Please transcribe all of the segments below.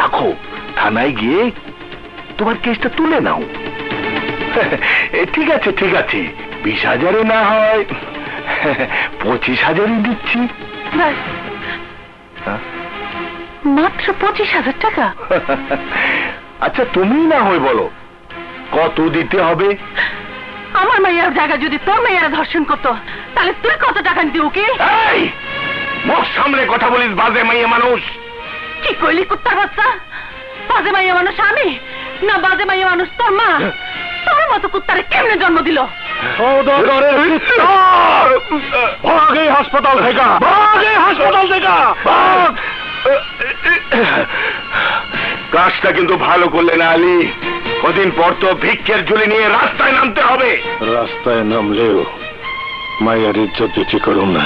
রাখো, থানায় গিয়ে তোমার কেসটা তুলে নাও। ঠিক আছে ঠিক আছে, 20,000-এ না হয় 25,000-ই দিচ্ছি। মাত্র 25,000 টাকা? আচ্ছা তুমি না হয় বলো কত দিতে হবে? আমার মাইয়ার জায়গা যদি তোর মাইয়ারা ধর্ষণ করতো তাহলে তুই কত টাকা দিতি ওকে? মুখ সামলে কথা বলিস, বাজে মাইয়া মানুষ। কি কইলি কুত্তার বাচ্চা? বাজে মাইয়া মানুষ আমি না বাজে মাইয়া মানুষ তোর মা? তোর মতো কুত্তারে কেমনে জন্ম দিল? হাসপাতাল থেকে হাসপাতাল থেকে কাজটা কিন্তু ভালো করলে না আলী। কদিন পর তো ভিক্ষের ঝুলি নিয়ে রাস্তায় নামতে হবে। রাস্তায় নামলেও মায়ের ইজ্জত দিতে করুন না,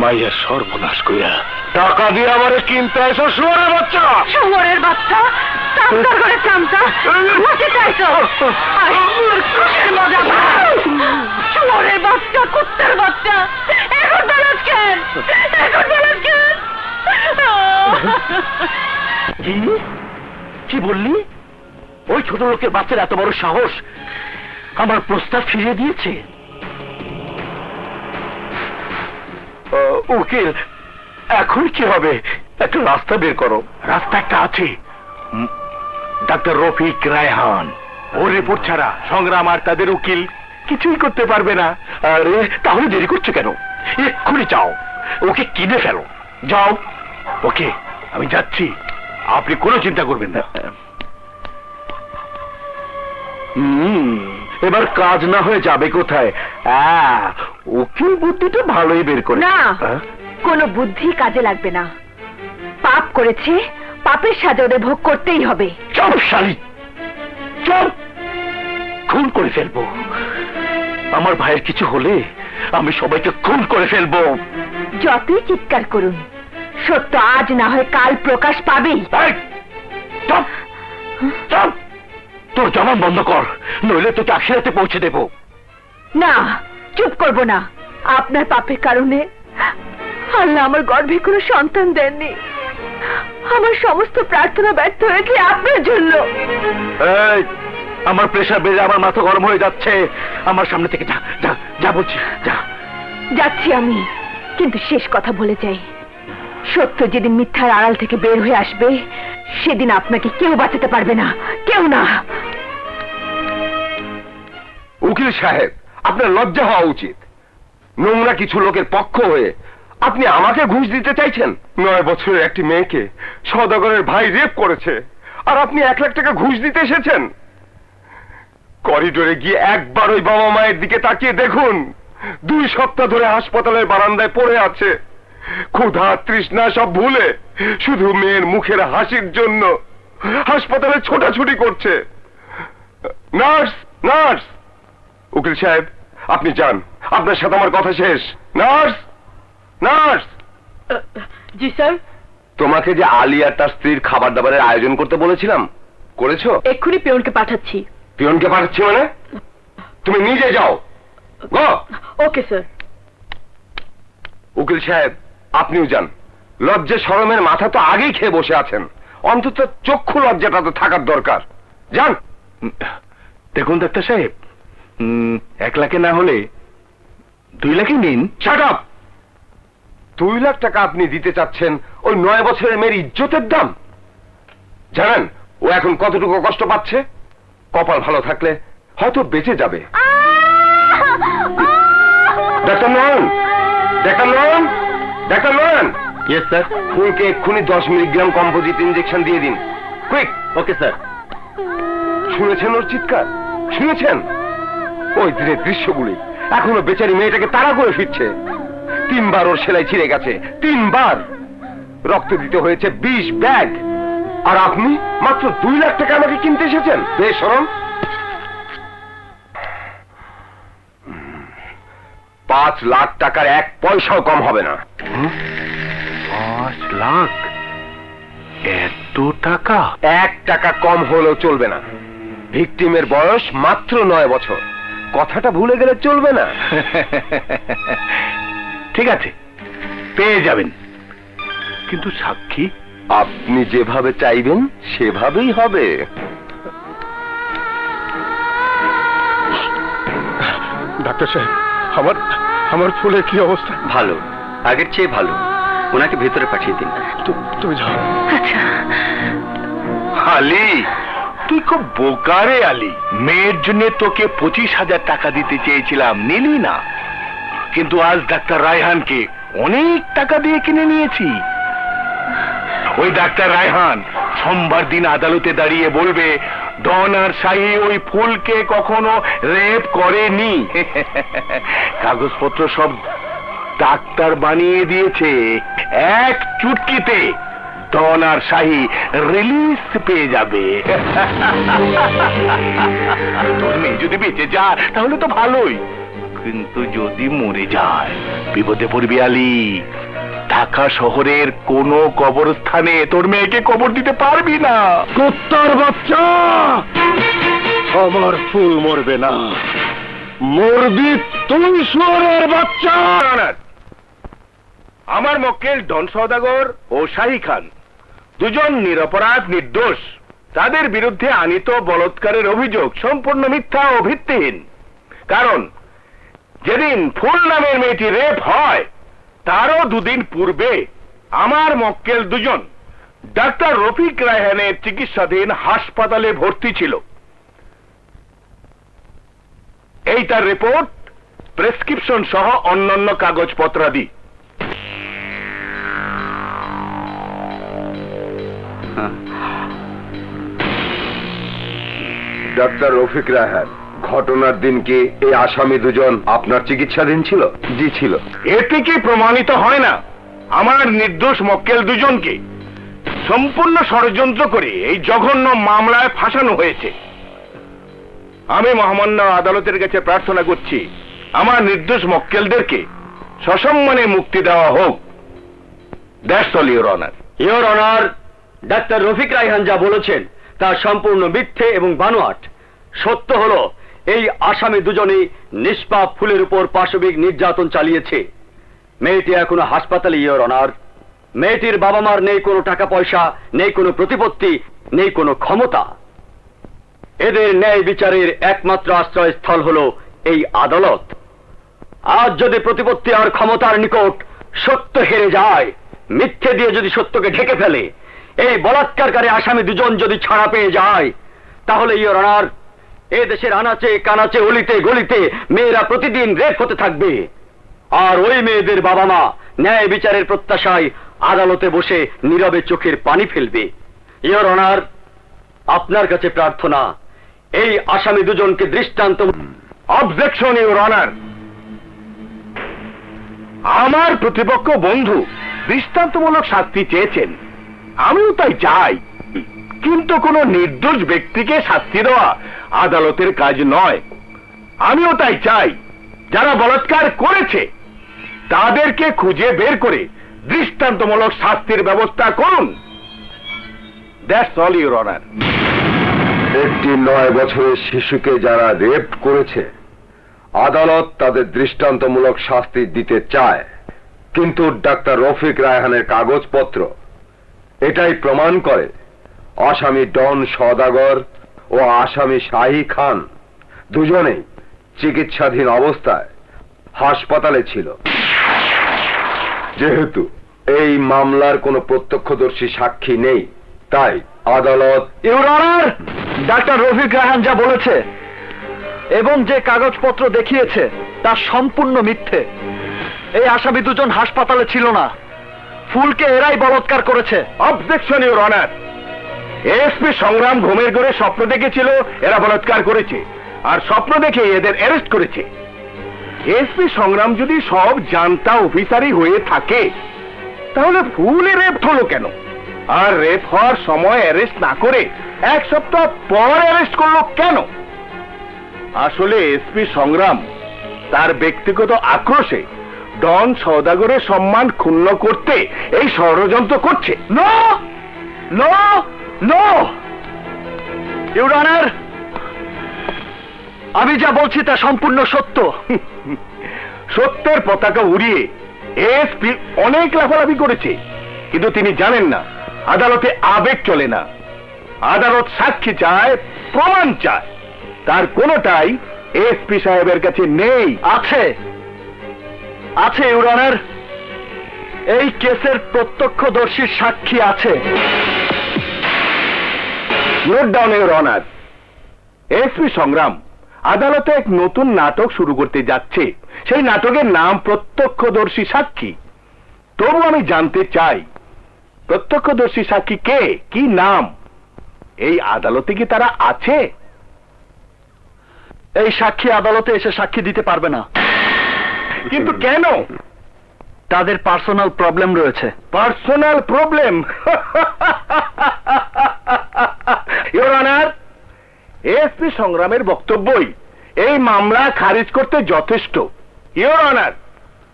মায়ের সর্বনাশ কইয়া টাকা দিয়ে আমারে কিনতে এসো শুয়োরের বাচ্চা। শুয়োরের বাচ্চা? চামচার ঘরে চামচা মাকে চাইছো? মজা শুয়োরের বাচ্চা, কুত্তার বাচ্চা, এখন বেলাস কেন? এখন বেলাস কেন? কি বললি? ওই ছোট লোকের বাচ্চার এত বড় সাহস আমার প্রস্তাব ফিরিয়ে দিয়েছে? উকিল, এখন কি হবে? একটা রাস্তা বের করো। রাস্তা একটা আছে, ডাক্তার রফিক রায়হান। ওর রিপোর্ট ছাড়া সংগ্রাম আর তাদের উকিল কিছুই করতে পারবে না। আরে তাহলে দেরি করছো কেন? এক্ষুনি যাও, ওকে কিনে ফেলো। যাও। ওকে, আমি যাচ্ছি, আপনি কোনো চিন্তা করবেন না। এবার কাজ না হয়ে যাবে কোথায়? উকিল বুদ্ধিটা ভালোই বের করে না, কোনো বুদ্ধি কাজে লাগবে না। পাপ করেছে, পাপের সাজা ওদের ভোগ করতেই হবে। চুপ শালী, চুপ। খুন করে ফেলবো। আমার ভাইয়ের কিছু হলে আমি সবাইকে খুন করে ফেলবো। যতই চিৎকার করুন, সত্য আজ না হয় কাল প্রকাশ পাবেই। চুপ চুপ, তোর জবান বন্ধ কর, নইলে তোকে আখিরাতে পৌঁছে দেব। না, চুপ করব না। আপনার পাপের কারণে আল্লাহ আমার গর্ভে কোনো সন্তান দেননি। আমার সমস্ত প্রার্থনা ব্যর্থ হয়েছে আপনার জন্য। আমার প্রেশার বেড়ে আমার মাথা গরম হয়ে যাচ্ছে। আমার সামনে থেকে যা যা যা বলছি, যা। যাচ্ছি আমি, কিন্তু শেষ কথা বলে যাই, সত্য যেদিন মিথ্যার আড়াল থেকে বের হয়ে আসবে সেদিন আপনাকে কেউ বাঁচাতে পারবে না, কেউ না। উকিল সাহেব, আপনার লজ্জা হওয়া উচিত। নোংরা কিছু লোকের পক্ষ হয়ে আপনি আমাকে ঘুষ দিতে চাইছেন? 9 বছরের একটি মেয়েকে সওদাগরের ভাই রেপ করেছে, আর আপনি 1 লাখ টাকা ঘুষ দিতে এসেছেন? করিডোরে গিয়ে একবার ওই বাবা মায়ের দিকে তাকিয়ে দেখুন, 2 সপ্তাহ ধরে হাসপাতালের বারান্দায় পড়ে আছে, ক্ষুধা তৃষ্ণা সব ভুলে শুধু মেয়ের মুখের হাসির জন্য হাসপাতালে ছোটাছুটি করছে। Nurse, nurse. উকিল সাহেব, আপনি যান, আপনার সাথে আমার কথা শেষ। Nurse, nurse. জি স্যার। তোমাকে যে আলী আর তার স্ত্রীর খাবার দাবারের আয়োজন করতে বলেছিলাম, করেছো? এক্ষুনি পিয়নকে পাঠাচ্ছি। পিয়নকে পাঠাচ্ছি মানে? তুমি নিজে যাও। গো। Okay sir. উকিল সাহেব, আপনিও যান। লজ্জা শরমের মাথা তো আগেই খেয়ে বসে আছেন, অন্তত চক্ষু লজ্জাটা তো থাকার দরকার। যান। দেখুন ডাক্তার সাহেব, 1 লাখে না হলে 2 লাখই নিন। Shut up. 2 লাখ টাকা আপনি দিতে চাচ্ছেন ওই 9 বছরের মেয়ের ইজ্জতের দাম? জানেন ও এখন কতটুকু কষ্ট পাচ্ছে? কপাল ভালো থাকলে হয়তো বেঁচে যাবে। Doctor Nayan, doctor Nayan, doctor Nayan. Yes sir. ফুলকে এক্ষুনি 10 মিলিগ্রাম কম্পোজিট ইঞ্জেকশন দিয়ে দিন, কুইক। Okay sir. শুনেছেন ওর চিৎকার? শুনেছেন? ওই দিনের দৃশ্যগুলি এখনো বেচারি মেয়েটাকে তাড়া করে ফিরছে। 3 বার ওর সেলাই ছিঁড়ে গেছে, 3 বার। রক্ত দিতে হয়েছে 20 ব্যাগ। আর আপনি মাত্র 2 লাখ টাকা আমাকে কিনতে এসেছেন? বেশ শরম। 5 লাখ টাকার 1 পয়সাও কম হবে না। 5 লাখ? এত টাকা? 1 টাকা কম হলেও চলবে না। ভিকটিমের বয়স মাত্র 9 বছর। কথাটা ভুলে গেলে চলবে না। ঠিক আছে, পেয়ে যাবেন, কিন্তু সাক্ষী? আপনি যেভাবে চাইবেন সেভাবেই হবে। ডাক্তার সাহেব, আমার ফুলের কি অবস্থা? ভালো, আগের চেয়ে ভালো। ওনাকে ভেতরে পাঠিয়ে দিন। তুমি যাও। আচ্ছা, আলী, তুই খুব বোকারে আলী। মেয়ের জন্য তোকে 25,000 টাকা দিতে চেয়েছিলাম, নিলি না। কিন্তু আজ ডাক্তার রায়হানকে অনেক টাকা দিয়ে কিনে নিয়েছি। ওই ডাক্তার রায়হান সোমবার দিন আদালতে দাঁড়িয়ে বলবে ডন আর শাহী ওই ফুলকে কখনো রেপ করেনি। কাগজপত্র সব ডাক্তার বানিয়ে দিয়েছে। এক চুটকিতে ডন আর শাহী রিলিজ পেয়ে যাবে। তোর মেয়ে যদি বেঁচে যায় তাহলে তো ভালোই, কিন্তু যদি মরে যায় বিপদে পড়বি আলী। ঢাকা শহরের কোন কবরস্থানে তোর মেয়েকে কবর দিতে পারবি না। কুত্তার বাচ্চা, আমার ফুল মরবে না, মরবি তুই শুয়োরের বাচ্চা। আমার মক্কেল ডন সওদাগর ও শাহী খান দুজন নিরপরাধ, নির্দোষ। তাদের বিরুদ্ধে আনীত বলাৎকারের অভিযোগ সম্পূর্ণ মিথ্যা ও ভিত্তিহীন। কারণ যেদিন ফুল নামের মেয়েটি রেপ হয় তারও দুদিন পূর্বে আমার মক্কেল দুজন ডাক্তার রফিক রায়হানের চিকিৎসাধীন হাসপাতালে ভর্তি ছিল। এই তার রিপোর্ট, প্রেসক্রিপশন সহ অন্যান্য কাগজপত্রাদি। ডাক্তার রফিক রায়হান, ঘটনার দিন কি এই আসামি দুজন আপনার চিকিৎসাধীন ছিল? জি ছিল। এতে কি প্রমাণিত হয় না আমার নির্দোষ মক্কেল দুজনকে সম্পূর্ণ ষড়যন্ত্র করে এই জঘন্য মামলায় ফাঁসানো হয়েছে? আমি মহামান্য আদালতের কাছে প্রার্থনা করছি আমার নির্দোষ মক্কেলদেরকে সসম্মানে মুক্তি দেওয়া হোক। That's all your honour. Your honour, doctor Rafiq Raihan যা বলেছেন তা সম্পূর্ণ মিথ্যে এবং বানোয়াট। সত্য হলো এই আসামি দুজনেই নিষ্পাপ ফুলের উপর পাশবিক নির্যাতন চালিয়েছে। মেয়েটি এখনো হাসপাতালে ইওর অনার। মেয়েটির বাবা মার নেই কোনো টাকা পয়সা, নেই কোনো প্রতিপত্তি, নেই কোনো ক্ষমতা। এদের ন্যায় বিচারের একমাত্র আশ্রয়স্থল হলো এই আদালত। আজ যদি প্রতিপত্তি আর ক্ষমতার নিকট সত্য হেরে যায়, মিথ্যে দিয়ে যদি সত্যকে ঢেকে ফেলে, এই বলাৎকারকারী আসামি দুজন যদি ছাড়া পেয়ে যায়, তাহলে ইওর অনার এ দেশের আনাচে কানাচে অলিতে গলিতে মেয়েরা প্রতিদিন রেপ হতে থাকবে। আর ওই মেয়েদের বাবা মা ন্যায় বিচারের প্রত্যাশায় আদালতে বসে নীরবে চোখের পানি ফেলবে। ইওর অনার, আপনার কাছে প্রার্থনা, এই আসামি দুজনকে দৃষ্টান্ত। Objection your honour. আমার প্রতিপক্ষ বন্ধু দৃষ্টান্তমূলক শাস্তি চেয়েছেন, আমিও তাই চাই। কিন্তু কোন নির্দোষ ব্যক্তিকে শাস্তি দেওয়া আদালতের কাজ নয়। আমিও তাই চাই যারা বলাৎকার করেছে তাদেরকে খুঁজে বের করে দৃষ্টান্তমূলক শাস্তির ব্যবস্থা করুন। That's all your honour. একটি 9 বছরের শিশুকে যারা রেপ করেছে আদালত তাদের দৃষ্টান্তমূলক শাস্তি দিতে চায়, কিন্তু ডাক্তার রফিক রায়হানের কাগজপত্র এটাই প্রমাণ করে আসামি ডন সওদাগর ও আসামি শাহী খান দুজনেই চিকিৎসাধীন অবস্থায় হাসপাতালে ছিল। যেহেতু এই মামলার কোনো প্রত্যক্ষদর্শী সাক্ষী নেই, তাই আদালত। Your honour, doctor Rafiq Raihan যা বলেছে এবং যে কাগজপত্র দেখিয়েছে তা সম্পূর্ণ মিথ্যে। এই আসামি দুজন হাসপাতালে ছিল না, ফুলকে এরাই বলাৎকার করেছে। Objection your honour. এসপি সংগ্রাম ঘুমের ঘরে স্বপ্ন দেখেছিল এরা বলাৎকার করেছে, আর স্বপ্ন দেখে এদের অ্যারেস্ট করেছে। এসপি সংগ্রাম যদি সব জানতা অফিসারই হয়ে থাকে তাহলে ফুলে রেপ হলো কেন? আর রেপ হওয়ার সময় অ্যারেস্ট না করে 1 সপ্তাহ পর অ্যারেস্ট করলো কেন? আসলে এসপি সংগ্রাম তার ব্যক্তিগত আক্রোশে ডন সওদাগরের সম্মান ক্ষুণ্ণ করতে এই ষড়যন্ত্র করছে। No no no your honour, আমি যা বলছি তা সম্পূর্ণ সত্য। সত্যের পতাকা উড়িয়ে এসপি অনেক লাফালাফি করেছে, কিন্তু তিনি জানেন না আদালতে আবেগ চলে না, আদালত সাক্ষী চায়, প্রমাণ চায়। তার কোনোটাই এসপি সাহেবের কাছে নেই। আছে আছে ইউর অনার, এই কেসের প্রত্যক্ষদর্শীর সাক্ষী আছে। Note down your honour. SP সংগ্রাম আদালতে এক নতুন নাটক শুরু করতে যাচ্ছে। সেই নাটকের নাম প্রত্যক্ষদর্শী সাক্ষী। তবু আমি জানতে চাই, প্রত্যক্ষদর্শী সাক্ষী কে, কি নাম? এই আদালতে কি তারা আছে? এই সাক্ষী আদালতে এসে সাক্ষী দিতে পারবে না। কিন্তু কেন? তাদের পার্সোনাল প্রবলেম রয়েছে। Personal problem? Your honour, SP সংগ্রামের বক্তব্যই এই মামলা খারিজ করতে যথেষ্ট। ইওর অনার,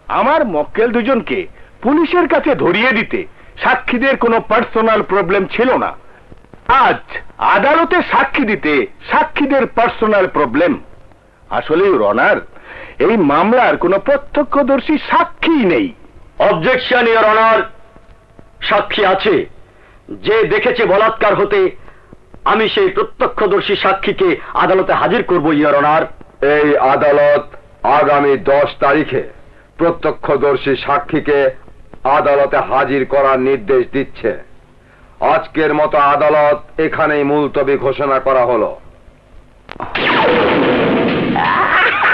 আমার মক্কেল দুজনকে পুলিশের কাছে ধরিয়ে দিতে সাক্ষীদের কোনো পার্সোনাল প্রবলেম ছিল না। আজ আদালতে সাক্ষী দিতে সাক্ষীদের পার্সোনাল প্রবলেম। আসলে ইওর অনার, এই মামলার কোনো প্রত্যক্ষদর্শী সাক্ষী নেই। অবজেকশন ইওর অনার, সাক্ষী আছে। যে দেখেছে বলাৎকার হতে, আমি সেই প্রত্যক্ষদর্শী সাক্ষীকে আদালতে হাজির করব ইওর অনার। এই আদালত আগামী 10 তারিখে প্রত্যক্ষদর্শী সাক্ষীকে আদালতে হাজির করার নির্দেশ দিচ্ছে। আজকের মতো আদালত এখানেই মুলতবি ঘোষণা করা হলো।